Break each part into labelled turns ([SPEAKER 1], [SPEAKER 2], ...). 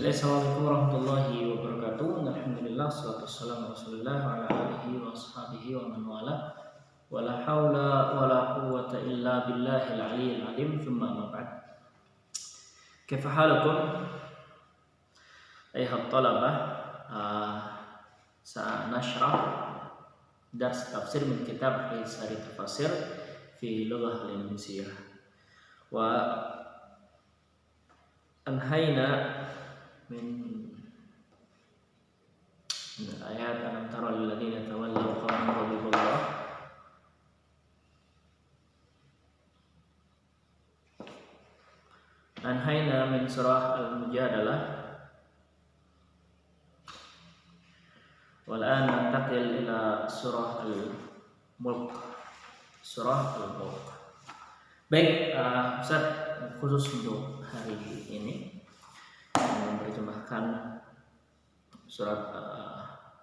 [SPEAKER 1] Assalamualaikum warahmatullahi wabarakatuh. Alhamdulillah, salatu wassalamu Rasulullah wa ala alihi wa ashabihi wa man wala. Wa la haula wa la quwwata illa billahil aliyyil azim. Tsumma amma ba'd. Kaifa halukum ayuhat talabah? Sanashrah dars tafsir min kitab Qaisari Tafasir fi lughah al-Indonesia. Wa anhayna min ayat alam tara lil ladzina tawallaw qawman ghadiballah anhayna min surah al-Mujadalah wal an nantaqil ila surah al-Mulk. Baik, Ustaz, khusus untuk hari ini menerjemahkan surat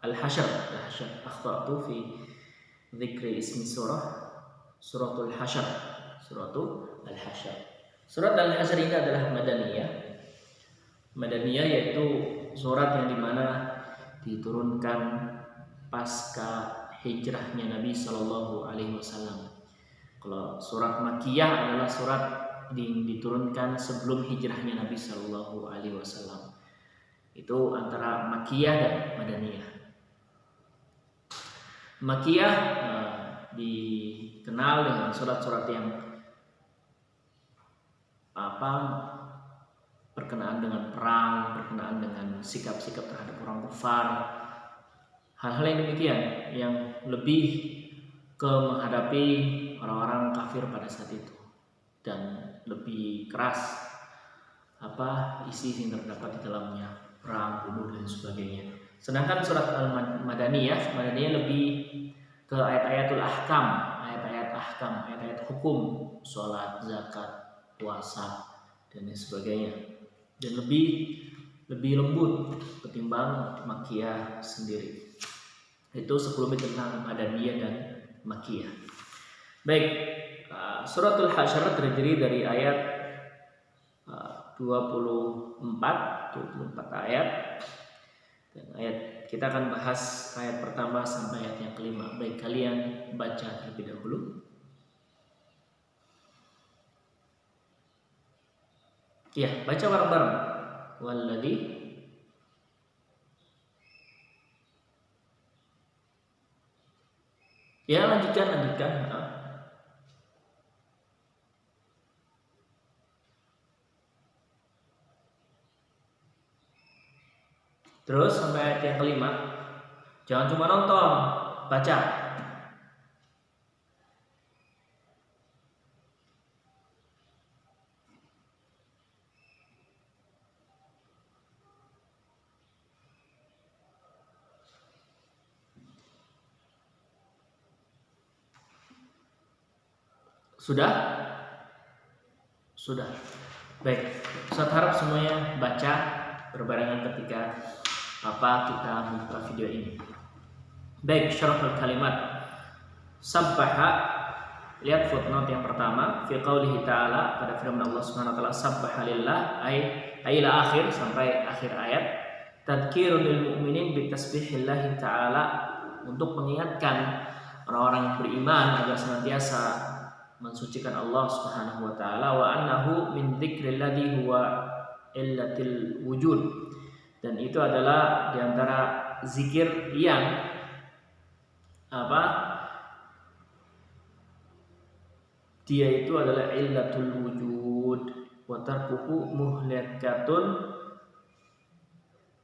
[SPEAKER 1] Al-Hasyr. Akhtatu fi dzikri ismi suratul Hasyr. Surat Al-Hasyr ini adalah Madaniyah yaitu surat yang dimana diturunkan pasca hijrahnya Nabi Shallallahu Alaihi Wasallam. Kalau surat Makkiyah adalah surat diturunkan sebelum hijrahnya Nabi Shallallahu Alaihi Wasallam. Itu antara Makkiyah dan Madaniyah. Makkiyah dikenal dengan surat-surat yang berkenaan dengan perang, berkenaan dengan sikap-sikap terhadap orang kafir, hal-hal yang demikian yang lebih ke menghadapi orang-orang kafir pada saat itu dan lebih keras isi yang terdapat di dalamnya, perang, bunuh dan sebagainya. Sedangkan surat Al-Madaniyah lebih ke ayat-ayatul ahkam, ayat-ayat hukum, sholat, zakat, puasa dan sebagainya, dan lebih lembut ketimbang Makkiyah sendiri. Itu sekelumit tentang Madaniyah dan Makkiyah. Baik, suratul Hasyr terdiri dari ayat 24 ayat, dan ayat kita akan bahas ayat pertama sampai ayat yang kelima. Baik, kalian baca terlebih dahulu. Ya, baca bareng-bareng. Walladzi ya, lanjutkan. Terus sampai ayat yang kelima. Jangan cuma nonton, baca. Sudah. Baik, Ustaz harap semuanya baca berbarengan ketika kita membuka video ini. Baik, syarahul kalimat. Sabbaha, lihat footnote yang pertama, fi qaulihi ta'ala, pada firman Allah Subhanahu wa taala, sabbaha lillah ila akhir, sampai akhir ayat. Tadhkirul lil mu'minin bi tasbihillahi ta'ala, untuk mengingatkan orang-orang yang beriman agar senantiasa mensucikan Allah Subhanahu wa taala, wa annahu min dzikril ladzi huwa illatil wujud, dan itu adalah diantara zikir yang dia itu adalah illatul wujud, wa tarkuhu muhlakatun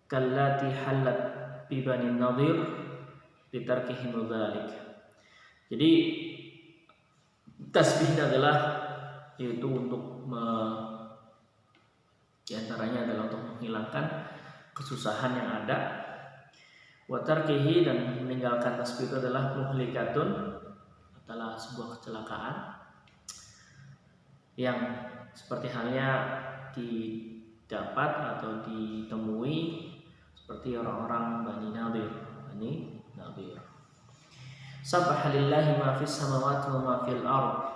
[SPEAKER 1] kallati halat bi Bani Nadir litarkihim dzalik. Jadi tasbih adalah yaitu untuk diantaranya adalah untuk menghilangkan kesusahan yang ada. Wa tarkihi, dan meninggalkan tasbih itu adalah muhlikatun, adalah sebuah kecelakaan yang seperti halnya didapat atau ditemui seperti orang-orang Bani Nadir. Sabbaha lillahi ma fis samawati wa ma fil ard.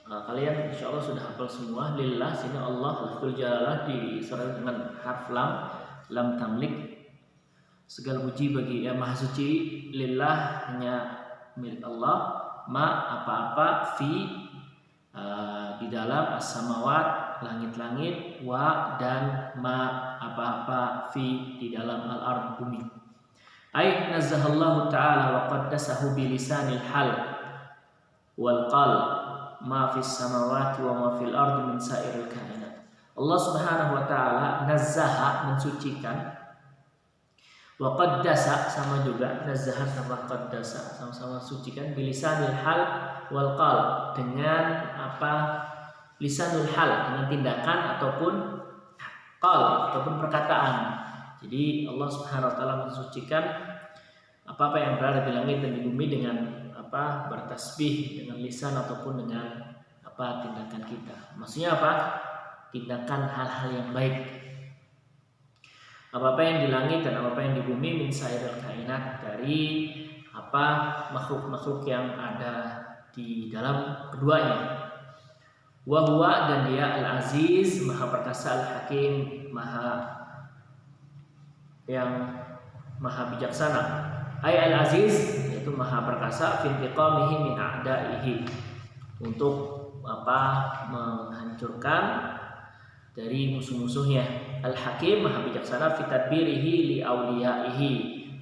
[SPEAKER 1] Kalian insya Allah sudah hafal semua. Lillah, sini Allah lafzul jalalah disertai dengan harf lam tamlik. Segala puji bagi yang maha suci. Lillah, hanya milik Allah. Ma, apa-apa. Fi, di dalam. As-samawat, langit-langit. Wa, dan ma, apa-apa. Fi, di dalam. Al-ard, bumi. Ay nazzahallahu ta'ala wa qaddasahu bilisanil hal wal qalb ma fis samawati wa ma fil ardi min sairil kainat. Allah Subhanahu wa taala nazzaha, mensucikan, wa qaddasa, sama juga nazzaha sama qaddasa, sama-sama sucikan, bilisanil hal wal qalb, dengan apa? Lisanul hal, dengan tindakan ataupun qalb ataupun perkataan. Jadi Allah Subhanahu wa taala mensucikan apa-apa yang berada di langit dan di bumi dengan apa? Bertasbih dengan lisan ataupun dengan apa? Tindakan kita. Maksudnya apa? Tindakan hal-hal yang baik. Apa-apa yang di langit dan apa-apa yang di bumi min sairil kainat, dari apa? Makhluk-makhluk yang ada di dalam keduanya. Wa huwa, dan dia al-aziz, maha perkasa, al-hakim, maha bijaksana. Ay al-aziz, yaitu maha perkasa, fi intiqamihi min a'daihi, untuk apa? Menghancurkan dari musuh-musuhnya. Al-hakim, maha bijaksana, fi tadbirihi li auliyaihi,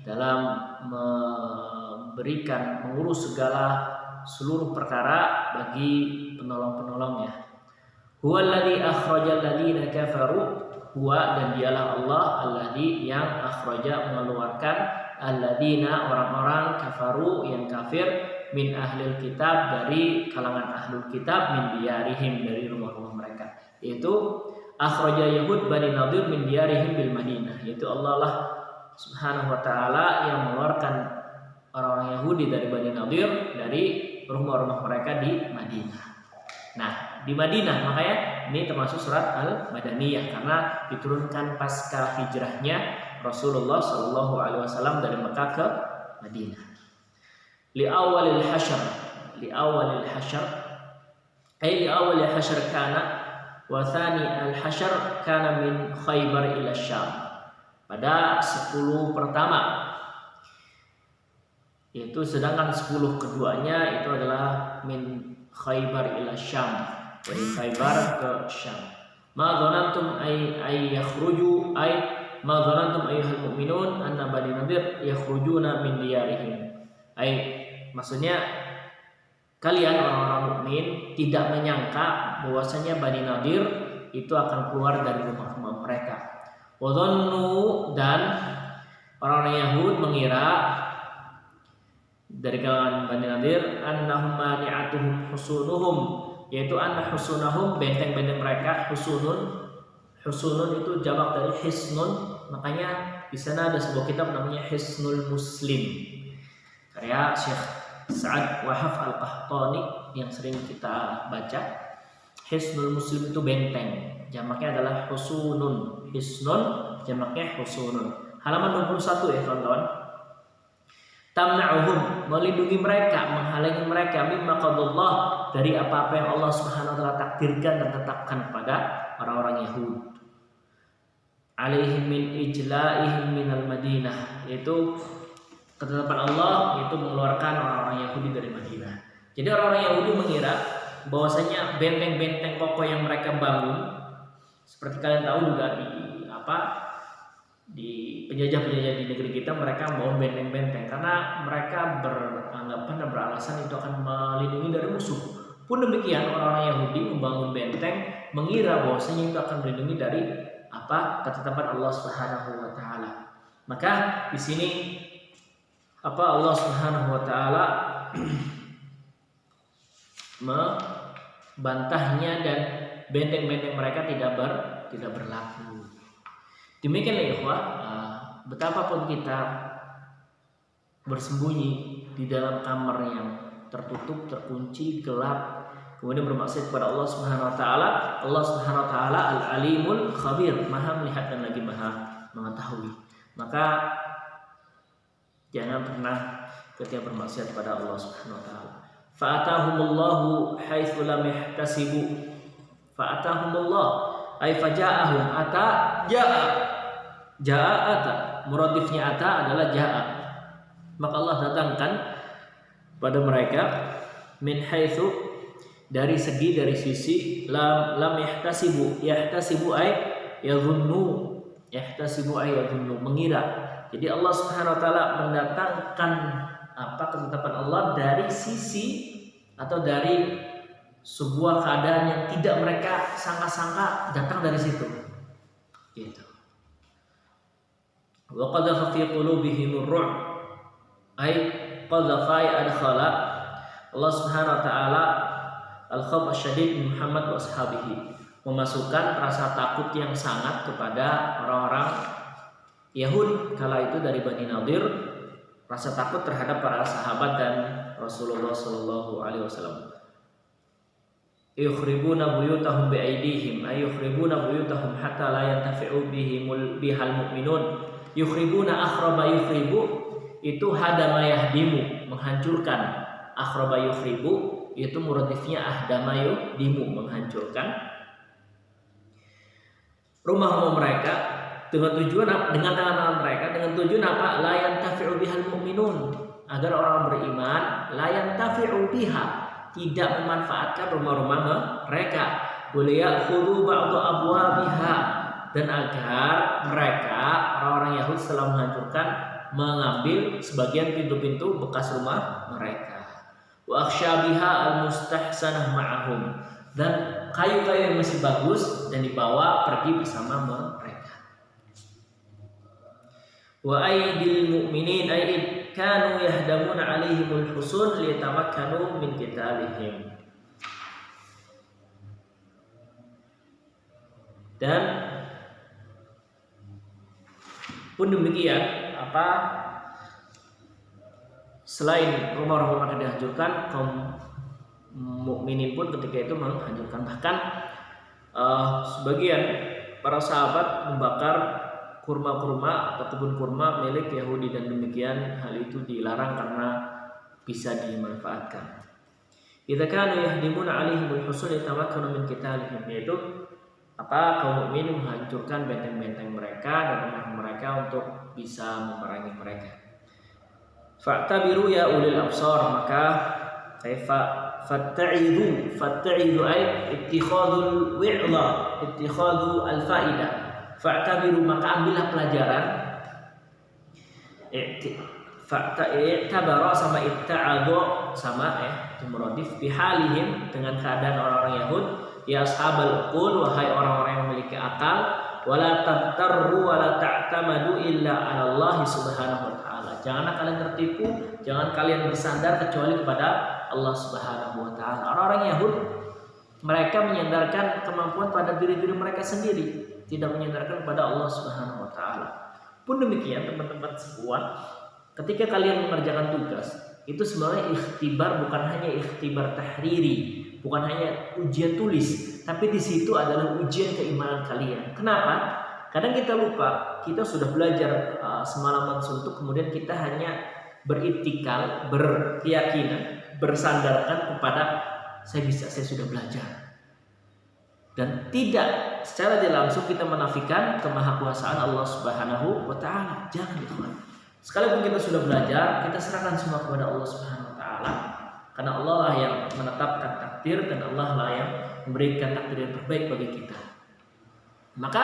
[SPEAKER 1] dalam memberikan, mengurus seluruh perkara bagi penolong-penolongnya. Huwa alladhi akhrajal ladzina kafaru, huwa, dan dialah Allah, alladzi, yang akhraja, mengeluarkan, alladzina, orang-orang, kafaru, yang kafir, min ahlil kitab, dari kalangan ahlul kitab, min diyarihim, dari rumah-rumah mereka, yaitu akhraja Yahud Bani Nadir min diyarihim bil Madinah, yaitu Allah lah Subhanahu wa taala yang mengeluarkan orang-orang Yahudi dari Bani Nadir, dari rumah-rumah mereka di Madinah. Nah, di Madinah, makanya ini termasuk surat Al-Madaniyah karena diturunkan pasca hijrahnya Rasulullah Shallallahu Alaihi Wasallam dari Mekah ke Madinah. Li awalil hasyr, ay li awalil hasyr kana, wa thani al hasyr kana min Khaybar ila Syam. Pada 10 pertama, yaitu sedangkan 10 keduanya itu adalah min Khaybar ila Syam, dari Khaybar ke Syam. Ma dhanantum ay yakhruju, ay ma dhanantum ayyuhal mu'minun anna Bani Nadir yakhrujuna min diyarihim. Maksudnya kalian orang-orang mukmin tidak menyangka bahwasanya Bani Nadir itu akan keluar dari rumah-rumah mereka. Wa dhannu, dan orang-orang Yahud mengira dari kalangan Bani Nadir annahum mani'atuhum husunuhum, yaitu anna husunahum, benteng-benteng mereka. Husunun itu jamak dari hisnun, makanya di sana ada sebuah kitab namanya Hisnul Muslim, karya Syekh Sa'ad Wahaf Al-Qahtani yang sering kita baca. Hisnul Muslim itu benteng, jamaknya adalah husunun. Hisnun jamaknya husunun. Halaman 21 ya kawan-kawan. Tamna'uhum, melindungi mereka, menghalangi mereka, mimma qadallah, dari apa-apa yang Allah Subhanahu wa taala takdirkan dan tetapkan pada orang-orang Yahud. Alaihim min ijla'ihim minal Madinah, yaitu ketetapan Allah, yaitu mengeluarkan orang-orang Yahudi dari Madinah. Jadi orang-orang Yahudi mengira bahwasanya benteng-benteng kokoh yang mereka bangun, seperti kalian tahu juga di penjajah-penjajah di negeri kita, mereka membangun benteng-benteng karena mereka beranggapan dan beralasan itu akan melindungi dari musuh. Pun demikian orang-orang Yahudi membangun benteng mengira bahwasanya itu akan melindungi dari ketetapan Allah Subhanahu wa taala. Maka di sini Allah Subhanahu wa taala membantahnya dan benteng-benteng mereka tidak berlaku. Demikianlah ikhwah, betapapun kita bersembunyi di dalam kamar yang tertutup, terkunci, gelap, kemudian bermaksud kepada Allah Subhanahu wa taala, Allah Subhanahu wa taala Al-Alimul Khabir, Maha melihat dan lagi Maha mengetahui. Maka jangan pernah ketika bermaksiat kepada Allah Subhanahu wa taala. Fa'atahumullahu haitsu lam yahtasibu. Fa'atahumullah ay faja'ahum, ata ja'a. Ja'a ata, muradifnya ata adalah ja'a. Maka Allah datangkan pada mereka min haitsu, dari sisi lam yahtasibu. Yahtasibu ay yadhunnu, yahtasibu ay yadhunnu, mengira. Jadi Allah Subhanahu wa taala mendatangkan ketetapan Allah dari sisi atau dari sebuah keadaan yang tidak mereka sangka-sangka datang dari situ. Gitu. Wa qadhafa fi qulubihim ar-ru'b, ay qadhafa adkhala Allah Subhanahu wa taala al-khawf asyadid Muhammad wa ashabihi, memasukkan rasa takut yang sangat kepada orang-orang Yahud kala itu dari Bani Nadir, rasa takut terhadap para sahabat dan Rasulullah sallallahu alaihi wasallam. Yukhribuna buyutahum biaidihim, ay yukhribuna buyutahum hatta la yantafi'u bihal mu'minun. Yukhribuna, akhraba yukhribu itu hadama yahdimu, menghancurkan. Akhraba yukhribu itu muradifnya ahdama yuhdimu, menghancurkan rumah-rumah mereka dengan tujuan, dengan tangan mereka, dengan tujuan apa? La yantafi'u bihal mu'minun, agar orang beriman la yantafi'u biha, tidak memanfaatkan rumah-rumah mereka. Boleh khudhu ba'du abwabiha, dan agar mereka orang-orang Yahudi setelah menghancurkan mengambil sebagian pintu-pintu bekas rumah mereka. Wa akhsyabiha al-mustahsanah ma'ahum, dan kayu-kayu yang masih bagus dan dibawa pergi bersama mereka. Wa aydil mu'minin ay kanu yahdamuna alaihimul husun liyatamakkanu min qitalihim. Dan pun demikian, selain rumah-rumah mereka dihancurkan, kaum mukminin pun ketika itu menghancurkan. Bahkan sebagian para sahabat membakar kurma-kurma atau kebun kurma milik Yahudi, dan demikian hal itu dilarang karena bisa dimanfaatkan. Idza kanu yahdimuna alaihimul husul yatamakkanu min qitalihim, yaitu kaum mukmin menghancurkan benteng-benteng mereka dan rumah mereka untuk bisa memerangi mereka. Fa'tabiru ya ulil absar, maka fatta'idu ay ittikhadul wi'la, ittikhadul al-fa'idah. Fa'tabiru, maka ambillah pelajaran. I'tabara sama itta'adha sama itu muradif bihalihim, dengan keadaan orang-orang Yahud. Ya ashabal uqul, wahai orang-orang yang memiliki akal, wala tabtarru wala ta'tamadu illa 'ala Allah subhanahu wa ta'ala. Janganlah kalian tertipu, jangan kalian bersandar kecuali kepada Allah subhanahu wa ta'ala. Orang-orang Yahud, mereka menyandarkan kemampuan pada diri-diri mereka sendiri, tidak menyandarkan kepada Allah subhanahu wa ta'ala. Pun demikian teman-teman semua, ketika kalian mengerjakan tugas, itu sebenarnya ikhtibar, bukan hanya ikhtibar tahriri, bukan hanya ujian tulis, tapi di situ adalah ujian keimanan kalian. Kenapa? Kadang kita lupa, kita sudah belajar semalaman suntuk, kemudian kita hanya beritikal, berkeyakinan, bersandarkan kepada saya bisa, saya sudah belajar, dan tidak secara tidak langsung kita menafikan kemahakuasaan Allah Subhanahu wa ta'ala. Jangan, teman. Sekalipun kita sudah belajar, kita serahkan semua kepada Allah Subhanahu wa ta'ala, karena Allah lah yang menetapkan takdir dan Allah lah yang memberikan takdir yang terbaik bagi kita. Maka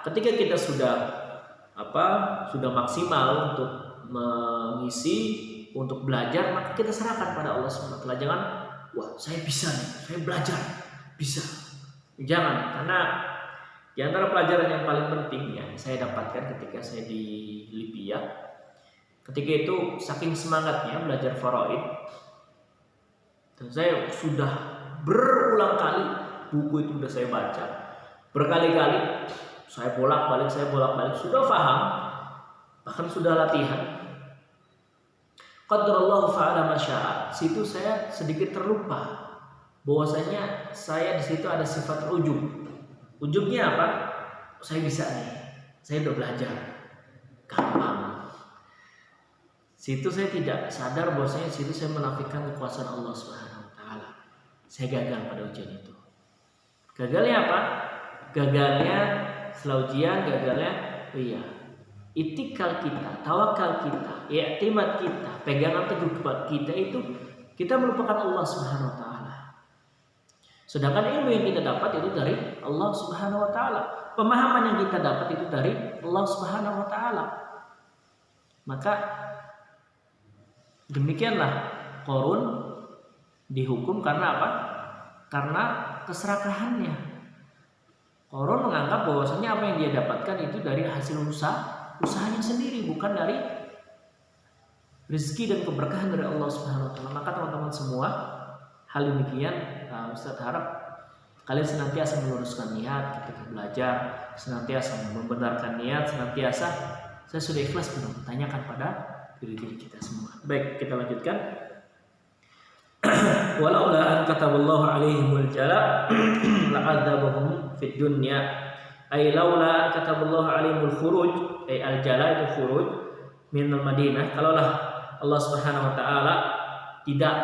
[SPEAKER 1] ketika kita sudah maksimal untuk mengisi, untuk belajar, maka kita serahkan pada Allah Subhanahu wa ta'ala. Jangan, wah saya bisa nih, saya belajar bisa. Jangan, karena di antara pelajaran yang paling penting yang saya dapatkan ketika saya di Libya, ketika itu saking semangatnya belajar faraid, dan saya sudah berulang kali buku itu sudah saya baca berkali-kali, saya bolak-balik, sudah paham, bahkan sudah latihan. Qadarallahu fa'ala ma syaa. Situ saya sedikit terlupa bahwasanya saya di situ ada sifat ujub. Ujubnya apa? Saya bisa nih. Saya udah belajar. Gampang. Situ saya tidak sadar bahwasanya situ saya menafikan kekuasaan Allah Subhanahu wa taala. Saya gagal pada ujian itu. Gagalnya apa? Gagalnya setelah ujian, gagalnya itikal kita, tawakal kita, i'timad kita, pegangan teguh kita itu kita melupakan Allah Subhanahu wa taala. Sedangkan ilmu yang kita dapat itu dari Allah Subhanahu wa taala. Pemahaman yang kita dapat itu dari Allah Subhanahu wa taala. Maka demikianlah Qarun dihukum karena apa? Karena keserakahannya. Qarun menganggap bahwasanya apa yang dia dapatkan itu dari hasil usahanya sendiri, bukan dari rezeki dan keberkahan dari Allah Subhanahu wa taala. Maka teman-teman semua, hal demikian Ustaz harap kalian senantiasa meluruskan niat ketika belajar, senantiasa membenarkan niat, senantiasa saya sudah ikhlas bertanyakan pada diri kita semua. Baik, kita lanjutkan. Walaula an kataballahu alaihimul jala la'adzabahum fid dunya. Ay laula an kataballahu alaihimul khuruj, ay al jala itu khuruj min al Madinah. Kalaulah Allah Subhanahu wa taala tidak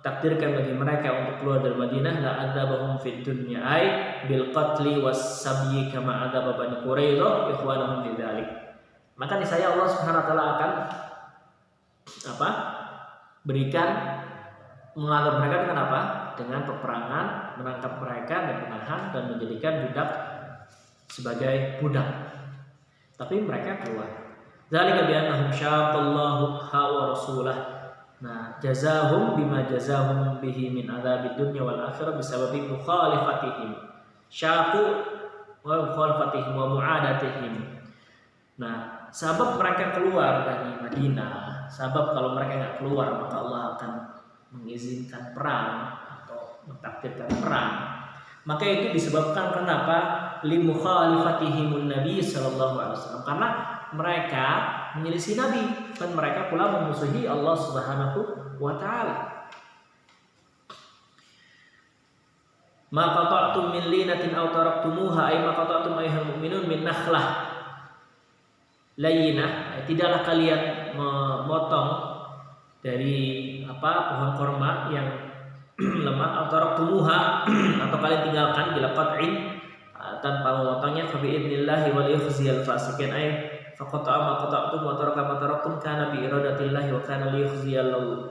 [SPEAKER 1] takdirkan bagi mereka untuk keluar dari Madinah, la'adzabahum fid dunya ay bil qatli was sabyi kama adzaba bani Quraidah ikhwanahum bidzalik. Maka niscaya Allah Subhanahu wa taala akan mengadab mereka dengan apa? Dengan peperangan, menangkap mereka dan menahan dan menjadikan budak sebagai budak. Tapi mereka keluar. Dzalika bi annahum syaqallahu wa rasulah. Nah, jazahum bima jazahum bihi min adzabid dunya wal akhirah bisababi mukhalifatihim. Syaqu wa mukhalifatihim wa mu'adatihim. Nah, sebab mereka keluar dari Madinah, sebab kalau mereka nggak keluar maka Allah akan mengizinkan perang atau mentakdirkan perang. Maka itu disebabkan kenapa? Limukhalifatihim Nabi sallallahu alaihi wasallam. Karena mereka menyelisih Nabi dan mereka pula memusuhi Allah Subhanahu wa taala. Ma qata'tum min linatin aw taraktumuha ay ma qata'tum ayyuhal mu'minun min nakhlah layyinah, tidaklah kalian memotong dari pohon korma yang lemah, atau taraktumuha atau kalian tinggalkan bila qat'in tanpa memotongnya, fa bi'idnillahi wal yukhziyal fasiqin ay faqata'a ma qata'tum wa taraka ma taraktum kana bi iradatillahi wa kana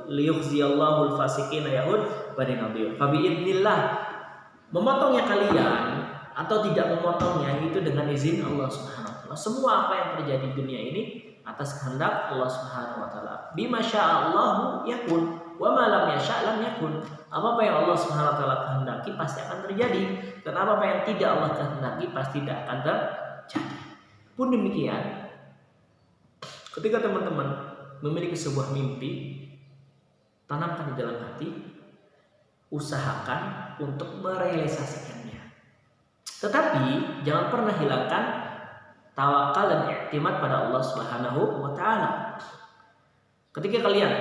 [SPEAKER 1] liyukhziyallahu al fasiqina yahud bani nadir. Fa bi'idnillah, memotongnya kalian atau tidak memotongnya itu dengan izin Allah Subhanahu wa taala. Semua apa yang terjadi di dunia ini atas kehendak Allah Subhanahu wa taala. Bima sya'allahu yakun wa ma lam yasha' lam yakun. Apa yang Allah Subhanahu wa taala kehendaki pasti akan terjadi, dan apa yang tidak Allah kehendaki pasti tidak akan terjadi. Pun demikian, ketika teman-teman memiliki sebuah mimpi, tanamkan di dalam hati, usahakan untuk merealisasikannya. Tetapi jangan pernah hilangkan tawakal dan i'timad pada Allah Subhanahu wa taala. Ketika kalian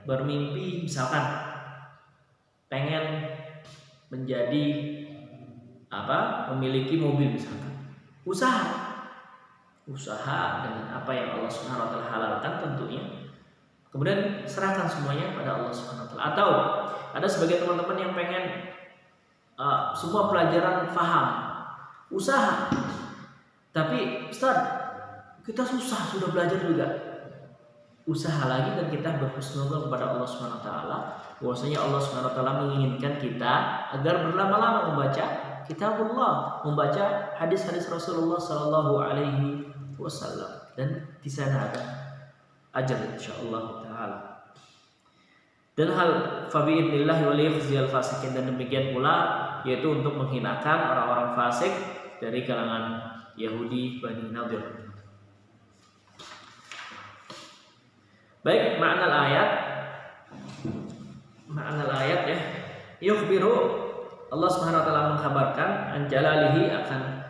[SPEAKER 1] bermimpi misalkan pengen menjadi memiliki mobil misalkan, usaha dengan apa yang Allah Subhanahu wa taala halalkan tentunya. Kemudian serahkan semuanya pada Allah Subhanahu wa taala. Atau ada sebagian teman-teman yang pengen semua pelajaran paham, usaha. Tapi Ustaz, kita susah sudah belajar juga. Usaha lagi dan kita berhusnuzon kepada Allah Subhanahu wa taala. Bahwasanya Allah Subhanahu wa taala menginginkan kita agar berlama-lama membaca kitabullah, membaca hadis-hadis Rasulullah sallallahu alaihi wasallam, dan di sana ada ajar insyaallah taala. Dan hal fabi'idnillah wal yukhziyal fasikin, dan demikian pula yaitu untuk menghinakan orang-orang fasik dari kalangan Yahudi Bani Nadir. Baik, makna ayat ya. Yukhbiru, Allah Subhanahu wa taala mengkhabarkan an jalalihi, akan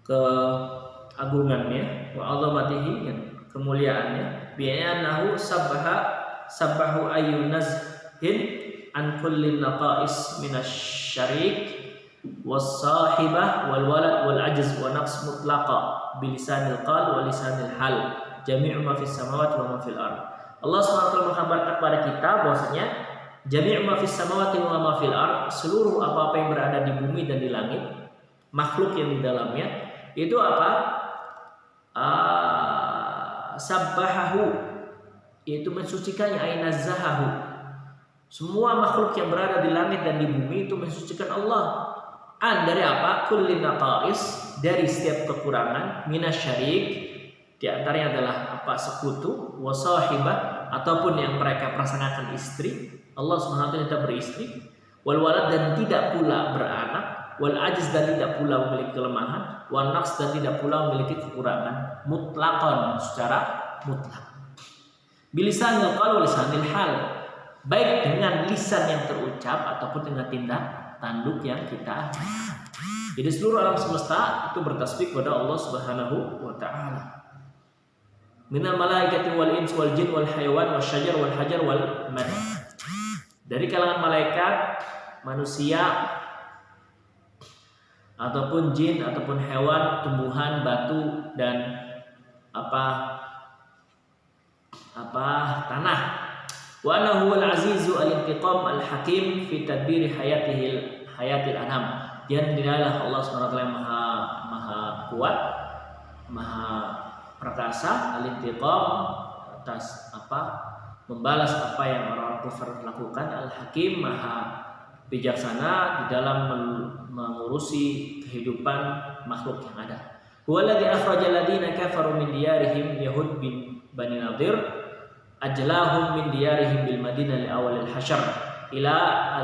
[SPEAKER 1] keagungannya, wa 'azamatihi, kemuliaannya, bi annahu sabbahu ayyunazhin an kulli naqais minasy-syarik was-sahibah wal walad wal ajz wa naqs mutlaqa bilisanil qal wa lisanil hal jami'u ma fis samawati wa ma fil ard. Allah SWT mengkabarkan kepada kita bahwasanya jami'u ma fis samawati wa ma fil ard, seluruh apa-apa yang berada di bumi dan di langit, makhluk yang di dalamnya, itu apa? Sabbahahu, yaitu mensucikannya, ainazzahahu. Semua makhluk yang berada di langit dan di bumi itu mensucikan Allah. Dari apa? Kulli naqais, dari setiap kekurangan, minasyarik, di antaranya adalah apa? Sekutu, wasahibah, ataupun yang mereka prasangkakan istri. Allah SWT tidak beristri, wal walad, dan tidak pula beranak, wal ajiz, dan tidak pula memiliki kelemahan, wal naqs, dan tidak pula memiliki kekurangan, mutlaqan, secara mutlak. Bilisanil qaul wa lisanil hal, baik dengan lisan yang terucap ataupun dengan tindak tanduk yang kita. Jadi seluruh alam semesta itu bertasbih kepada Allah Subhanahu wa taala. Minal malaikati wal ins wal jin wal hayawan wasyajar wal hajar wal mad. Dari kalangan malaikat, manusia, ataupun jin, ataupun hewan, tumbuhan, batu, dan tanah. Wa annahu al-azizu al-intiqam al-hakim fi tadbiri hayatil anam. Dan dialah Allah SWT yang maha kuat, maha perkasa, al-intiqam, atas membalas apa yang orang kafir lakukan, al-hakim, maha bijaksana di dalam mengurusi kehidupan makhluk yang ada. Huwallazi akhrajal ladina kafaru min diyarihim Yahud bin Bani Nadir ajlahum min diyarihim bil Madinah li awal al-hasyr ila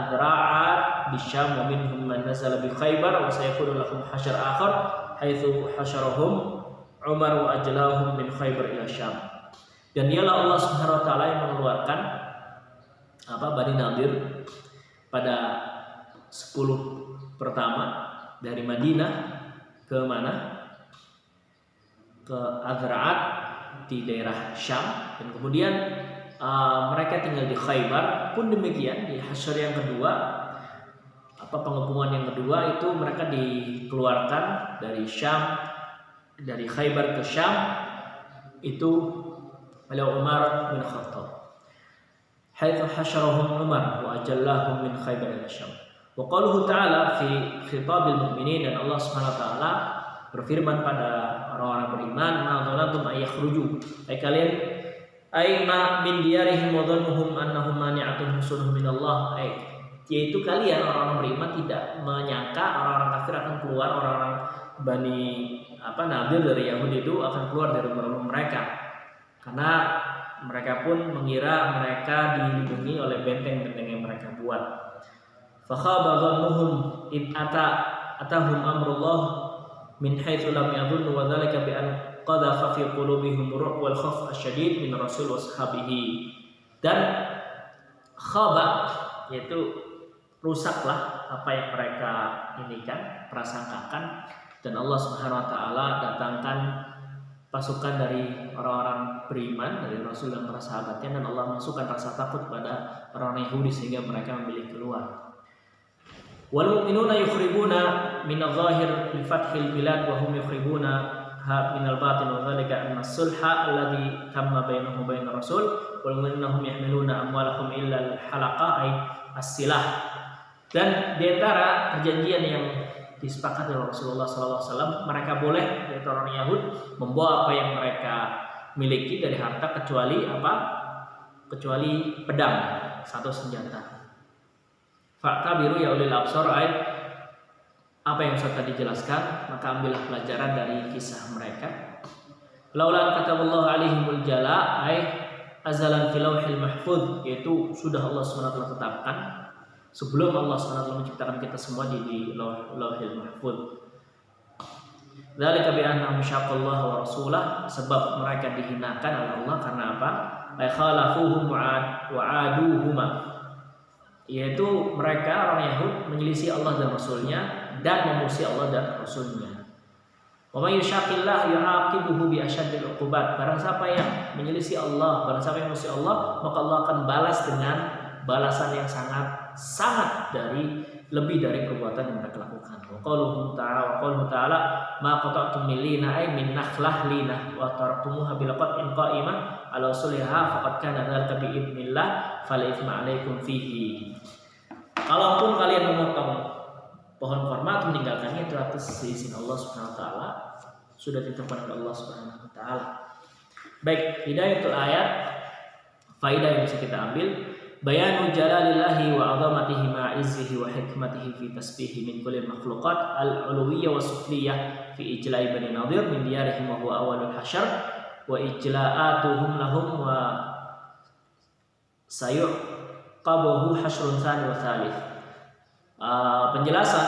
[SPEAKER 1] adra'at bisyam wa minhum man nazala bi Khaybar wa sayakunu lahum hasyr akhar haitsu hasyarahum Umar wa ajlahum min Khaybar ila Syam. Dan dialah Allah Subhanahu wa taala yang mengeluarkan Bani Nadir pada 10 pertama dari Madinah ke mana? Ke Adra'at di daerah Syam, dan kemudian mereka tinggal di Khaybar. Pun demikian di hasyr yang kedua, pengepungan yang kedua itu mereka dikeluarkan dari Syam, dari Khaybar ke Syam itu oleh Umar bin Khattab. Haitsu hasyarahum Umar wa ajallahum min Khaybar ila Syam. Wa qaluhu ta'ala fi khitabil mu'minin, dan Allah Subhanahu wa taala berfirman pada orang-orang beriman, ma dzalatum ayakhruju, kalian ma min diyarihim wa dhannuhum annahum mani'atun husunuhum minallah, yaitu kalian orang-orang beriman tidak menyangka orang-orang kafir akan keluar, orang-orang Bani Nadir dari Yahudi itu akan keluar dari rumah mereka, karena mereka pun mengira mereka dilindungi oleh benteng-benteng yang mereka buat. Fa khaba dhannuhum id atahum amrullah min haitsu lam yadhunnu wa dzalika bi an qadhafa fi qulubihim ru'b wal khauf asyadid min rasul wa sahabihi. Dan khaba yaitu rusaklah apa yang mereka inikan, prasangkakan, dan Allah Subhanahu wa taala datangkan pasukan dari orang-orang beriman, dari Rasul dan para sahabatnya, dan Allah masukkan rasa takut pada orang Yahudi sehingga mereka memilih keluar. Wal mu'minuna yukhribuna min adh-dhahir li fathil bilad wa hum yukhribuna min al-batin, wa dhalika anna as-sulha alladhi tamma bainahum wa bain ar-rasul wal mu'minuna hum yahmiluna amwalahum illa al-halaqa ay as-silah. Dan di antara perjanjian yang disepakati oleh Rasulullah SAW, mereka boleh, yaitu orang Yahud, membawa apa yang mereka miliki dari harta kecuali pedang, satu senjata. Fa'tabiru ya ulil absar, apa yang sudah dijelaskan, maka ambillah pelajaran dari kisah mereka. Laulan kataballahu alaihimul jala azalan fil lauhil mahfuz, yaitu sudah Allah SWT tetapkan sebelum Allah SWT menciptakan kita semua di lauhil mahfuz. Dzalika bi annahum syaqallahu wa rasulah, sebab mereka dihinakan oleh Allah karena apa? Ay khalafuhum wa aduhuma, yaitu mereka orang Yahud menyelisih Allah dan Rasulnya dan memusuhi Allah dan Rasulnya. Wa may yushaqillah yu'aqibuhu bi asyaddil uqubat, barang siapa yang menyelisih Allah, barang siapa yang memusuhi Allah, maka Allah akan balas dengan balasan yang sangat dari lebih dari perbuatan yang mereka lakukan. Wa qauluhu ta'ala ma qata'tum min lina ay min nakhlah lina wa taraktumuha bil qat'in qa'imah ala usuliha faqad kana dzalika bi idznillah fala itsma 'alaikum fihi. Kalaupun kalian memotong pohon kurma atau meninggalkannya itu atas izin Allah Subhanahu wa taala, sudah ditetapkan oleh Allah Subhanahu wa taala. Baik, hidayatul ayat, faedah yang bisa kita ambil, bayanu jalalillahi wa 'azamatihi ma'a izzihi wa hikmatihi fi tasbihi min kulli makhluqat al-'uluwiyyah wa sufliyyah fi ijla'i bani Nadir min diyarihim wa huwa awwalul hasyr wa ijla'atuhum lahum wa sayuqabuhu hasyrun tsani wa tsalits. Penjelasan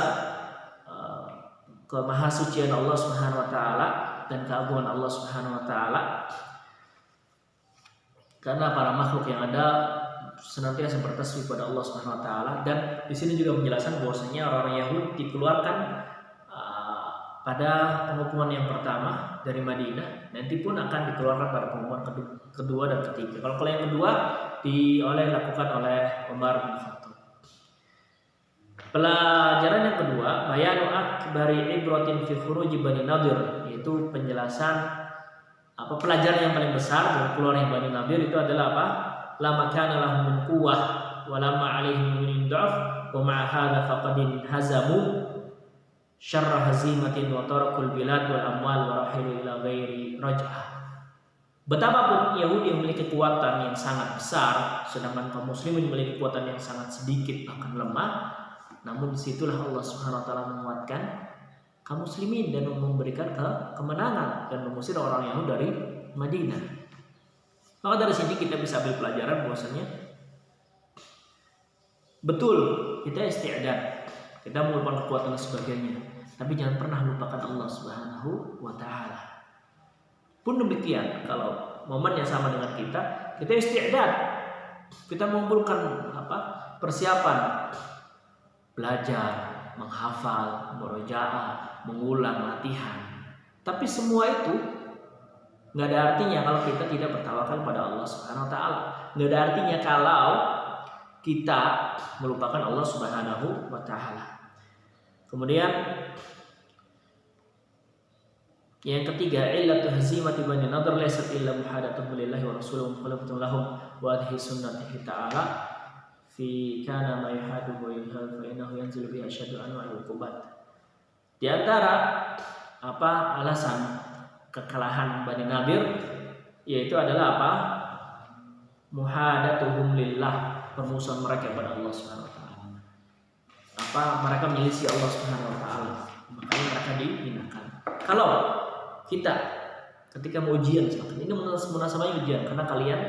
[SPEAKER 1] kemahasucian Allah Subhanahu wa taala dan keagungan Allah Subhanahu wa taala, karena para makhluk yang ada senantiasa bertasbih kepada Allah Subhanahu wa taala. Dan di sini juga menjelaskan bahwasanya orang-orang Yahudi dikeluarkan pada penghukuman yang pertama dari Madinah, nanti pun akan dikeluarkan pada penghukuman kedua dan ketiga. Kalau yang kedua dilakukan oleh Umar bin Khattab. Pelajaran yang kedua, bayanu akbari ibratin fi khuruji Bani Nadir, yaitu penjelasan pelajaran yang paling besar dari keluarnya Bani Nadir itu adalah apa? La makana lahum min quwwah wa lamma 'alaihim min dha'f wa ma'a hadza faqad hazamu syarra hazimatin wa tarakul bilad wal amwal wa rahilu ila ghairi raj'ah. Betapapun Yahudi memiliki kekuatan yang sangat besar, sedangkan kaum muslimin memiliki kekuatan yang sangat sedikit bahkan lemah, namun disitulah Allah Subhanahu wa taala menguatkan kaum muslimin dan memberikan kemenangan dan mengusir orang Yahudi dari Madinah. Maka dari sini kita bisa ambil pelajaran bahwasanya betul kita isti'dad, kita mengumpulkan kekuatan dan sebagainya, tapi jangan pernah lupakan Allah Subhanahu wa taala. Pun demikian, kalau momennya sama dengan kita isti'dad, kita mengumpulkan persiapan, belajar, menghafal, murojaah, mengulang, latihan. Tapi semua itu nggak ada artinya kalau kita tidak bertawakal pada Allah Subhanahu wa taala. Nggak ada artinya kalau kita melupakan Allah Subhanahu wa taala. Kemudian yang ketiga, illatu hazimati Bani Nadir laysat illa muhadatuhum lillahi wa rasulihi mukhalafatun lahum wa hadhihi sunnatihi ta'ala fi kana ma yuhadu wa yuhadu fa innahu yanzilu bi asyadu anwa'il uqubat. Di antara alasan kekalahan Bani Nadir yaitu adalah muhadatuhum lillah, permusuhan mereka kepada Allah Subhanahu wa taala. Mereka menyelisih Allah Subhanahu wa taala, makanya mereka dihinakan. Kalau kita ketika mau ujian, ini munasabahnya ujian, karena kalian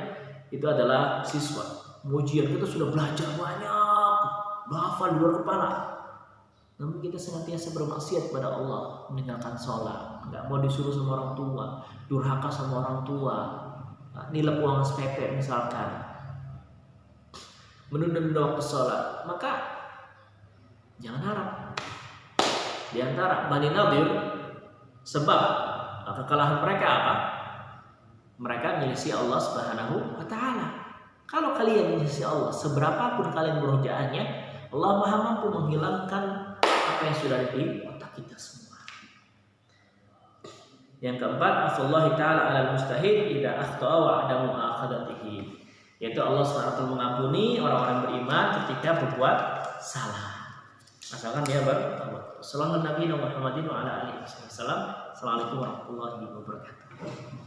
[SPEAKER 1] itu adalah siswa. Ujian kita sudah belajar banyak, hafal di luar kepala, namun kita senantiasa bermaksiat kepada Allah, meninggalkan sholat, nggak mau disuruh sama orang tua, durhaka sama orang tua, nilep uang SPP misalkan, menunda waktu sholat, maka jangan harap. Di antara Bani Nadir, sebab kekalahan mereka mereka menyelisih Allah Subhanahu wa taala. Kalau kalian menyelisih Allah, seberapapun kalian murojaahnya, Allah Maha mampu menghilangkan apa yang sudah ada di otak kita semua. Yang keempat, afallahi ta'ala 'alal mustahid idza akhta'a wa adamu akhadatihi, yaitu Allah SWT mengampuni orang-orang beriman ketika berbuat salah, asalkan dia bertobat. Sallallahu Nabi Muhammadin wa ala alihi wasallam. Assalamualaikum warahmatullahi wabarakatuh.